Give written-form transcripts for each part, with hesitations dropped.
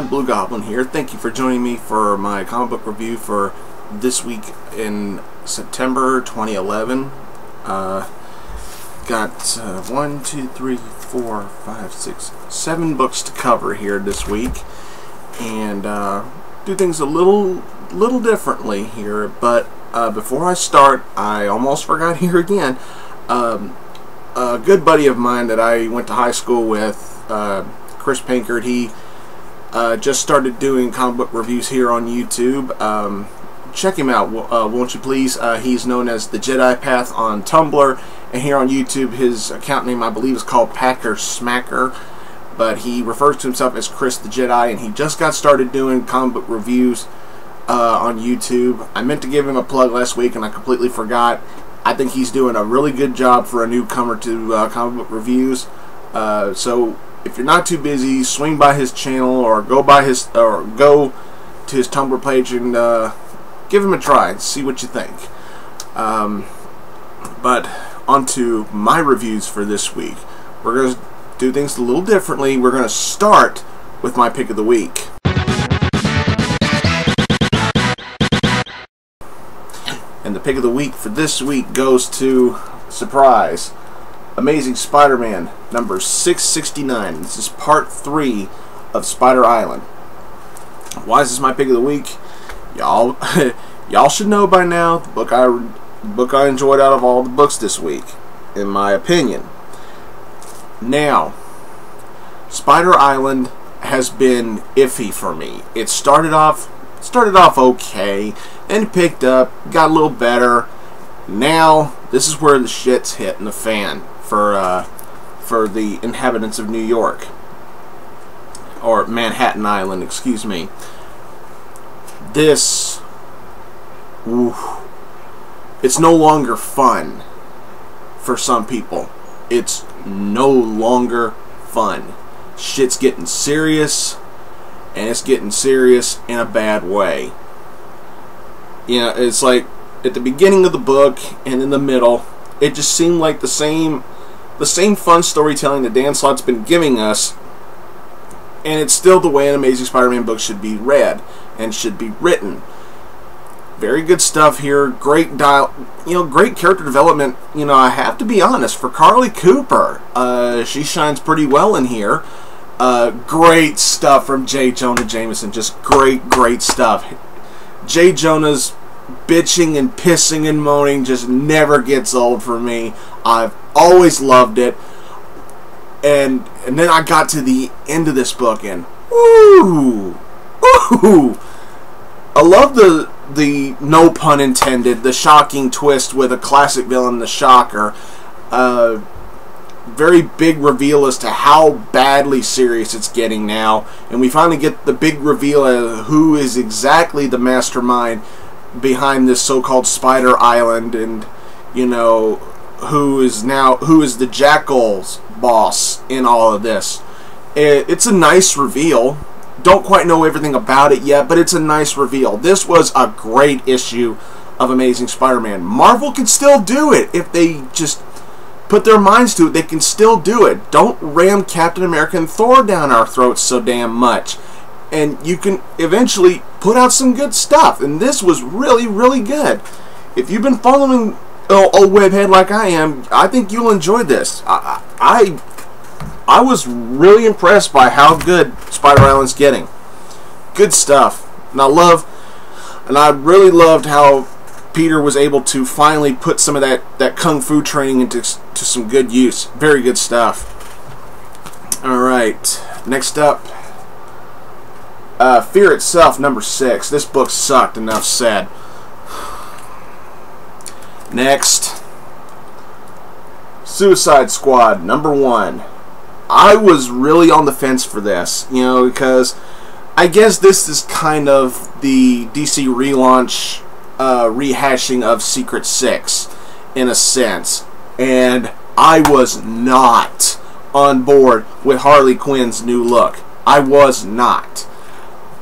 Blugoblin here. Thank you for joining me for my comic book review for this week in September 2011. Got 1, 2, 3, 4, 5, 6, 7 books to cover here this week, and do things a little differently here. But before I start, I almost forgot here again. A good buddy of mine that I went to high school with, Chris Pinkard, he just started doing comic book reviews here on YouTube. Check him out, won't you please? He's known as the Jedi Path on Tumblr, and here on YouTube his account name I believe is called Packer Smacker, but he refers to himself as Chris the Jedi, and he just got started doing comic book reviews on YouTube. I meant to give him a plug last week and I completely forgot. I think he's doing a really good job for a newcomer to comic book reviews. So if you're not too busy, swing by his channel or go to his Tumblr page and give him a try and see what you think. But on to my reviews for this week. We're going to do things a little differently. We're going to start with my pick of the week. And the pick of the week for this week goes to, surprise, Amazing Spider-Man number 669. This is part 3 of Spider Island. Why is this my pick of the week? Y'all should know by now the book I enjoyed out of all the books this week, in my opinion. Now, Spider Island has been iffy for me. It started off okay, and picked up, got a little better. Now this is where the shit's hitting the fan for the inhabitants of New York, or Manhattan Island, excuse me. This, it's no longer fun for some people. It's no longer fun. Shit's getting serious, and it's getting serious in a bad way. You know, it's like at the beginning of the book and in the middle, it just seemed like the same fun storytelling that Dan Slott's been giving us, and it's still the way an Amazing Spider-Man book should be read and should be written. Very good stuff here. Great great character development. You know, I have to be honest, for Carly Cooper, she shines pretty well in here. Great stuff from J. Jonah Jameson. Just great stuff. J. Jonah's bitching and pissing and moaning just never gets old for me. I've always loved it. And then I got to the end of this book and ooh, I love the no pun intended, the shocking twist with a classic villain, the Shocker. Very big reveal as to how badly serious it's getting now, and we finally get the big reveal of who is exactly the mastermind behind this so-called Spider Island, and you know who is the Jackal's boss in all of this. It's a nice reveal. Don't quite know everything about it yet, but it's a nice reveal. This was a great issue of Amazing Spider-Man. Marvel can still do it if they just put their minds to it. They can still do it. Don't ram Captain America and Thor down our throats so damn much. And you can eventually put out some good stuff. And this was really good. If you've been following old Webhead like I am, I think you'll enjoy this. I was really impressed by how good Spider Island's getting. Good stuff. And I really loved how Peter was able to finally put some of that kung fu training into some good use. Very good stuff. Alright, next up, Fear Itself, number 6. This book sucked, enough said. Next, Suicide Squad, number 1. I was really on the fence for this, you know, because I guess this is kind of the DC relaunch, rehashing of Secret 6 in a sense, and I was not on board with Harley Quinn's new look. I was not.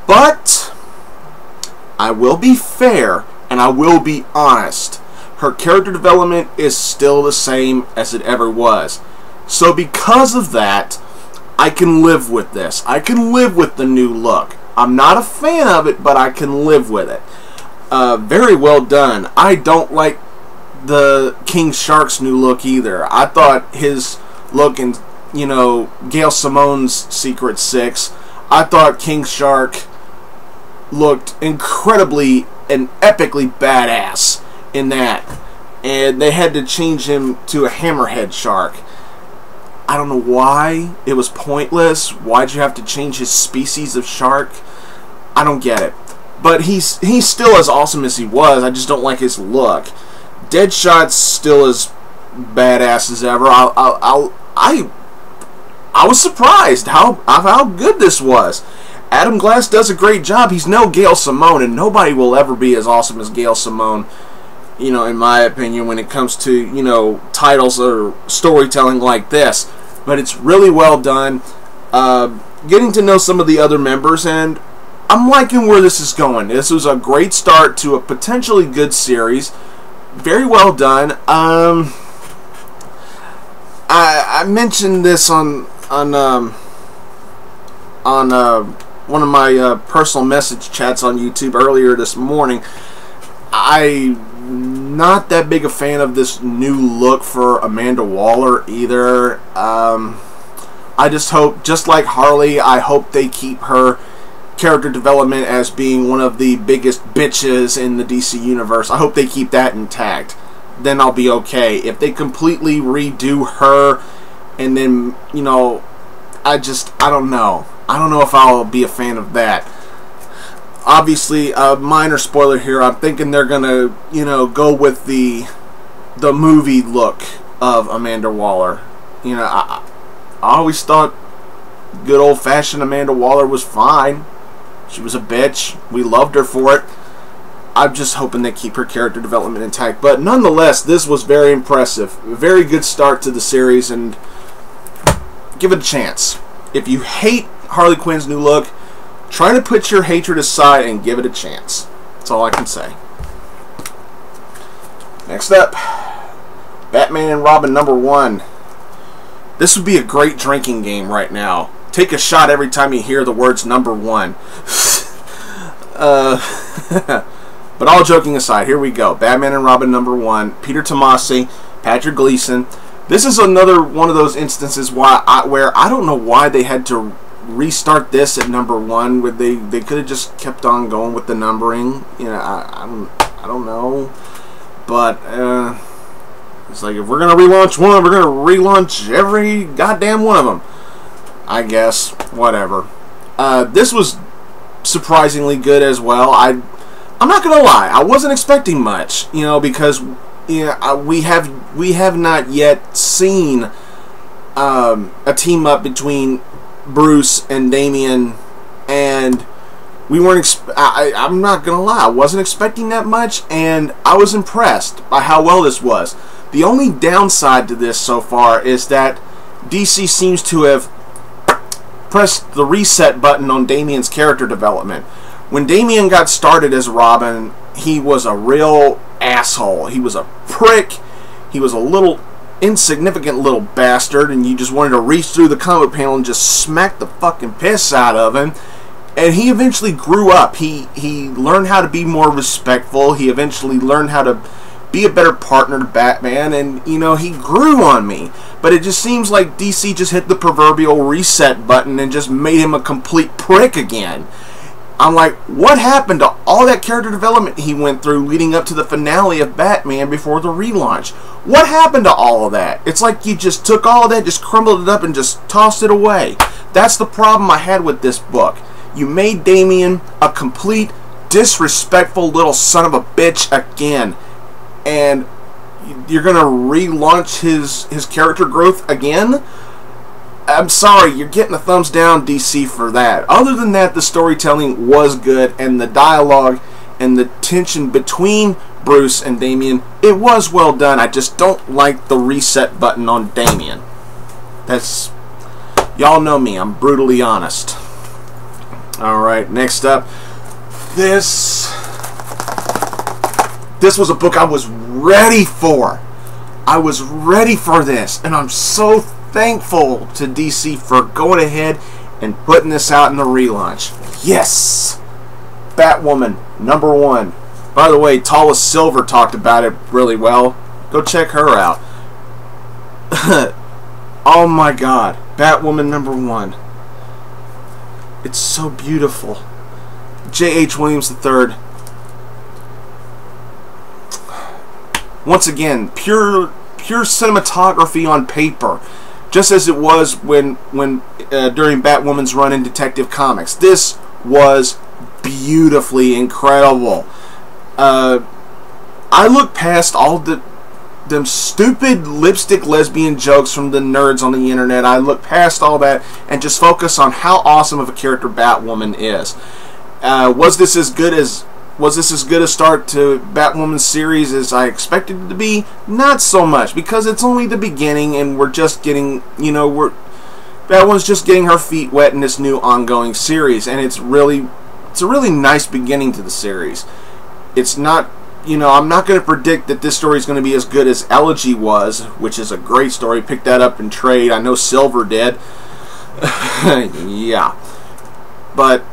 But I will be fair and I will be honest. Her character development is still the same as it ever was. So because of that, I can live with this. I can live with the new look. I'm not a fan of it, but I can live with it. Very well done. I don't like the King Shark's new look either. I thought his look in, you know, Gail Simone's Secret Six, I thought King Shark looked incredibly and epically badass in that. And they had to change him to a hammerhead shark. I don't know why. It was pointless. Why'd you have to change his species of shark? I don't get it. But he's still as awesome as he was. I just don't like his look. Deadshot's still as badass as ever. I was surprised how good this was. Adam Glass does a great job. He's no Gail Simone, and nobody will ever be as awesome as Gail Simone, you know, in my opinion, when it comes to, you know, titles or storytelling like this. But it's really well done. Getting to know some of the other members, and I'm liking where this is going. This was a great start to a potentially good series. Very well done. I mentioned this on one of my personal message chats on YouTube earlier this morning. I'm not that big a fan of this new look for Amanda Waller either. I just hope, just like Harley, I hope they keep her character development as being one of the biggest bitches in the DC universe. I hope they keep that intact. Then I'll be okay. If they completely redo her and then, you know, I don't know. I don't know if I'll be a fan of that. Obviously, a minor spoiler here, I'm thinking they're gonna, you know, go with the movie look of Amanda Waller. You know, I always thought good old-fashioned Amanda Waller was fine. She was a bitch. We loved her for it. I'm just hoping they keep her character development intact. But nonetheless, this was very impressive. A very good start to the series, and give it a chance. If you hate Harley Quinn's new look, try to put your hatred aside and give it a chance. That's all I can say. Next up, Batman and Robin #1. This would be a great drinking game right now. Take a shot every time you hear the words #1. But all joking aside, here we go. Batman and Robin #1. Peter Tomasi, Patrick Gleason. This is another one of those instances where I don't know why they had to restart this at #1. Where they could have just kept on going with the numbering. You know, I don't know. But it's like, if we're gonna relaunch one, we're gonna relaunch every goddamn one of them. I guess, whatever. This was surprisingly good as well. I'm not gonna lie, I wasn't expecting much, you know, because, you know, we have not yet seen a team up between Bruce and Damian, and we weren't. I'm not gonna lie, I wasn't expecting that much, and I was impressed by how well this was. The only downside to this so far is that DC seems to have pressed the reset button on Damian's character development. When Damian got started as Robin, he was a real asshole. He was a prick. He was a little insignificant little bastard, and you just wanted to reach through the comic panel and just smack the fucking piss out of him. And he eventually grew up. He learned how to be more respectful. He eventually learned how to be a better partner to Batman, and, you know, he grew on me. But it just seems like DC just hit the proverbial reset button and just made him a complete prick again. I'm like, what happened to all that character development he went through leading up to the finale of Batman before the relaunch? What happened to all of that? It's like you just took all of that, just crumbled it up, and just tossed it away. That's the problem I had with this book. You made Damian a complete disrespectful little son of a bitch again. And you're going to relaunch his character growth again? I'm sorry, you're getting a thumbs down, DC, for that. Other than that, the storytelling was good, and the dialogue and the tension between Bruce and Damian, it was well done. I just don't like the reset button on Damian. That's... y'all know me, I'm brutally honest. Alright, next up. This was a book I was ready for. I was ready for this, and I'm so thankful to DC for going ahead and putting this out in the relaunch. Yes! Batwoman, #1. By the way, Tallest Silver talked about it really well. Go check her out. Oh my god. Batwoman #1. It's so beautiful. J.H. Williams III. Once again, pure cinematography on paper, just as it was when during Batwoman's run in Detective Comics. This was beautifully incredible. I look past all them stupid lipstick lesbian jokes from the nerds on the internet. I look past all that and just focus on how awesome of a character Batwoman is. Was this as good a start to Batwoman's series as I expected it to be? Not so much, because it's only the beginning and we're just getting, Batwoman's just getting her feet wet in this new ongoing series, and it's a really nice beginning to the series. It's not, I'm not going to predict that this story is going to be as good as Elegy was, which is a great story. Pick that up in trade. I know Silver did. Yeah. But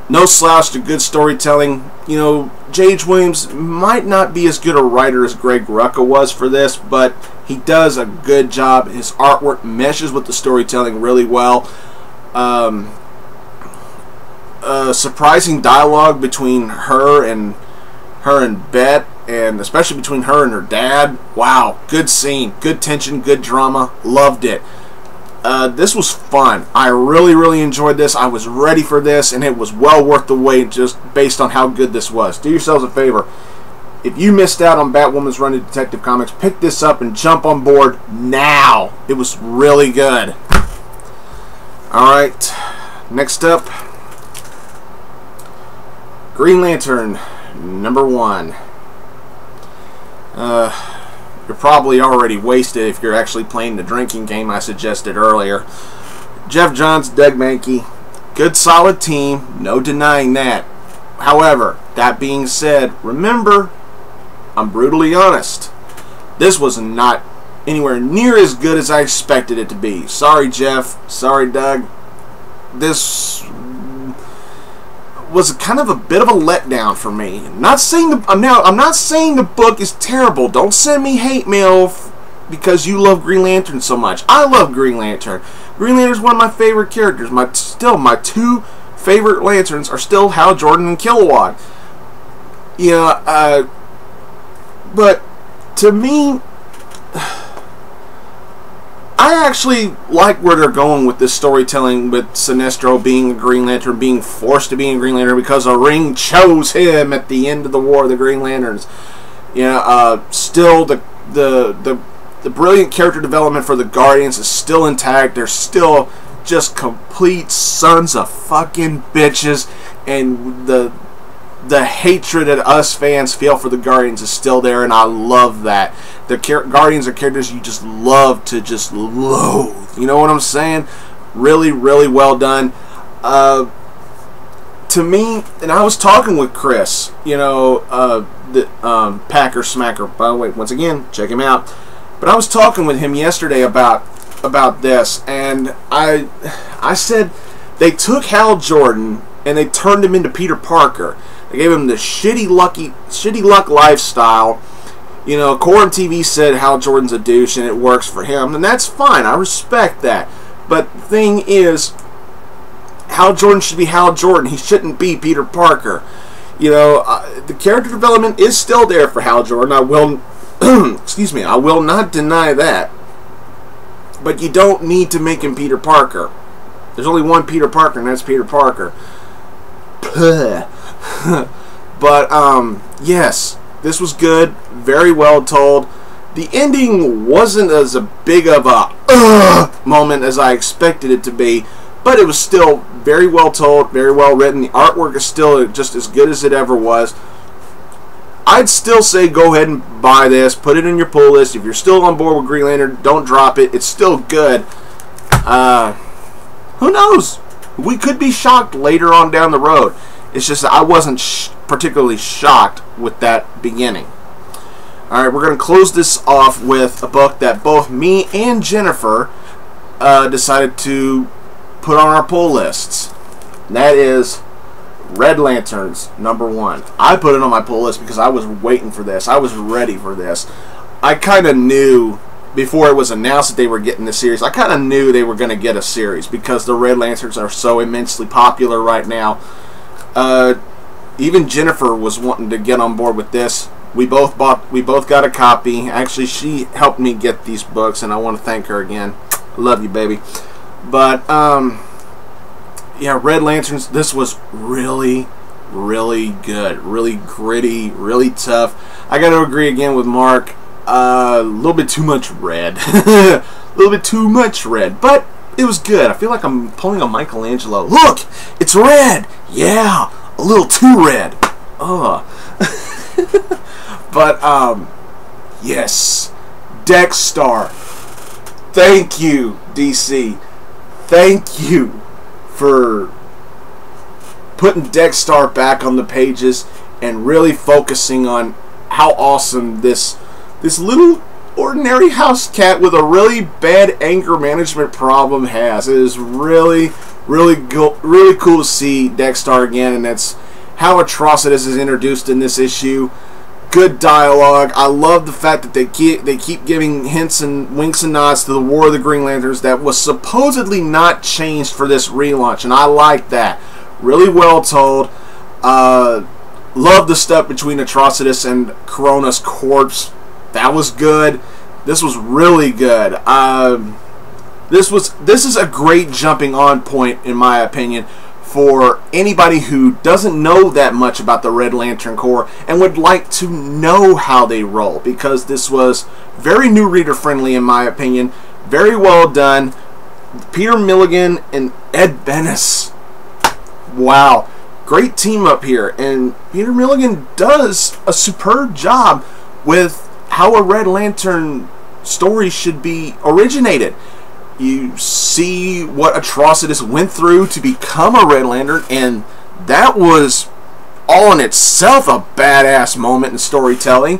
no slouch to good storytelling. J.H. Williams might not be as good a writer as Greg Rucka was for this, but he does a good job. His artwork meshes with the storytelling really well. Surprising dialogue between her and Bet, and especially between her and her dad. Wow, good scene, good tension, good drama. Loved it. This was fun. I really enjoyed this. I was ready for this, and it was well worth the wait just based on how good this was. Do yourselves a favor. If you missed out on Batwoman's run in Detective Comics, pick this up and jump on board now. It was really good. Alright, next up, Green Lantern #1. You're probably already wasted if you're actually playing the drinking game I suggested earlier. Jeff Johns, Doug Mankey, good solid team, no denying that. However, that being said, remember, I'm brutally honest. This was not anywhere near as good as I expected it to be. Sorry, Jeff. Sorry, Doug. This was kind of a bit of a letdown for me. I'm not saying the book is terrible. Don't send me hate mail because you love Green Lantern so much. I love Green Lantern. Green Lantern is one of my favorite characters. My two favorite Lanterns are still Hal Jordan and Kilowatt. But to me, I actually like where they're going with this storytelling, with Sinestro being a Green Lantern, being forced to be a Green Lantern because a ring chose him at the end of the War of the Green Lanterns. Still the brilliant character development for the Guardians is still intact. They're still just complete sons of fucking bitches, and the hatred that us fans feel for the Guardians is still there, and I love that. The Guardians are characters you just love to just loathe. You know what I'm saying? Really well done. To me, and I was talking with Chris, the Packer Smacker. By the way, once again, check him out. But I was talking with him yesterday about this, and I said they took Hal Jordan and they turned him into Peter Parker. They gave him the shitty luck lifestyle. Core TV said Hal Jordan's a douche and it works for him, and that's fine. I respect that. But the thing is, Hal Jordan should be Hal Jordan. He shouldn't be Peter Parker. The character development is still there for Hal Jordan. I will, excuse me, I will not deny that. But you don't need to make him Peter Parker. There's only one Peter Parker, and that's Peter Parker. But yes, this was good, very well told. The ending wasn't as big of a moment as I expected it to be, but it was still very well told, very well written. The artwork is still just as good as it ever was. I'd still say go ahead and buy this, put it in your pull list. If you're still on board with Green Lantern, don't drop it. It's still good. Who knows? We could be shocked later on down the road. It's just that I wasn't particularly shocked with that beginning. Alright, we're going to close this off with a book that both me and Jennifer decided to put on our pull lists. And that is Red Lanterns #1. I put it on my pull list because I was waiting for this. I was ready for this. I kind of knew before it was announced that they were getting the series. I kind of knew they were going to get a series because the Red Lanterns are so immensely popular right now. Even Jennifer was wanting to get on board with this. We both got a copy. Actually, she helped me get these books, and I want to thank her again. I love you, baby. But yeah, Red Lanterns. This was really, really good. Really gritty. Really tough. I got to agree again with Mark. A little bit too much red. A little bit too much red, but it was good. I feel like I'm pulling a Michelangelo. Look, it's red. Yeah, a little too red. Ugh. But yes, Dexstar. Thank you, DC. Thank you for putting Dexstar back on the pages and really focusing on how awesome this little ordinary house cat with a really bad anger management problem has. It is really cool to see Dexstar again, and that's how Atrocitus is introduced in this issue. Good dialogue. I love the fact that they keep giving hints and winks and nods to the War of the Green Lanterns that was supposedly not changed for this relaunch, and I like that. Really well told. Love the stuff between Atrocitus and Corona's corpse. That was good. This was really good. This is a great jumping on point, in my opinion, for anybody who doesn't know that much about the Red Lantern Corps and would like to know how they roll, because this was very new reader friendly, in my opinion. Very well done. Peter Milligan and Ed Benes. Wow. Great team up here, and Peter Milligan does a superb job with how a Red Lantern story should be originated. You see what Atrocitus went through to become a Red Lantern, and that was all in itself a badass moment in storytelling.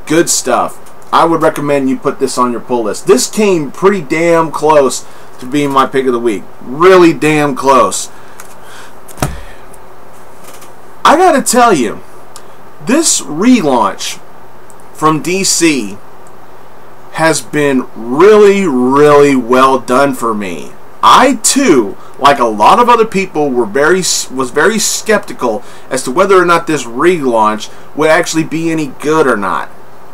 Good stuff. I would recommend you put this on your pull list. This came pretty damn close to being my pick of the week. Really damn close. I gotta tell you, this relaunch from DC has been really well done for me. I too, like a lot of other people, was very skeptical as to whether or not this relaunch would actually be any good or not.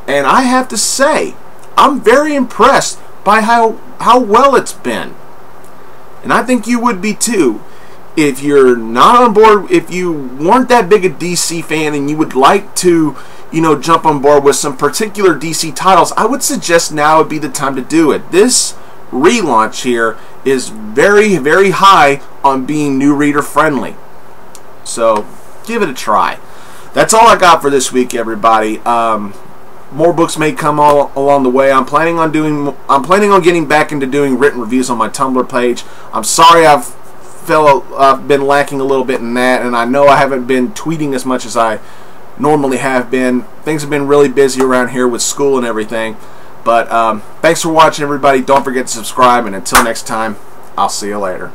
And I have to say, I'm very impressed by how well it's been. And I think you would be too. If you're not on board, if you weren't that big a DC fan and you would like to, jump on board with some particular DC titles, I would suggest now would be the time to do it. This relaunch here is very high on being new reader friendly. So give it a try. That's all I got for this week, everybody. More books may come all along the way. I'm planning on getting back into doing written reviews on my Tumblr page. I'm sorry I've been lacking a little bit in that, and I know I haven't been tweeting as much as I normally have been. Things have been really busy around here with school and everything. But thanks for watching, everybody. Don't forget to subscribe, and until next time, I'll see you later.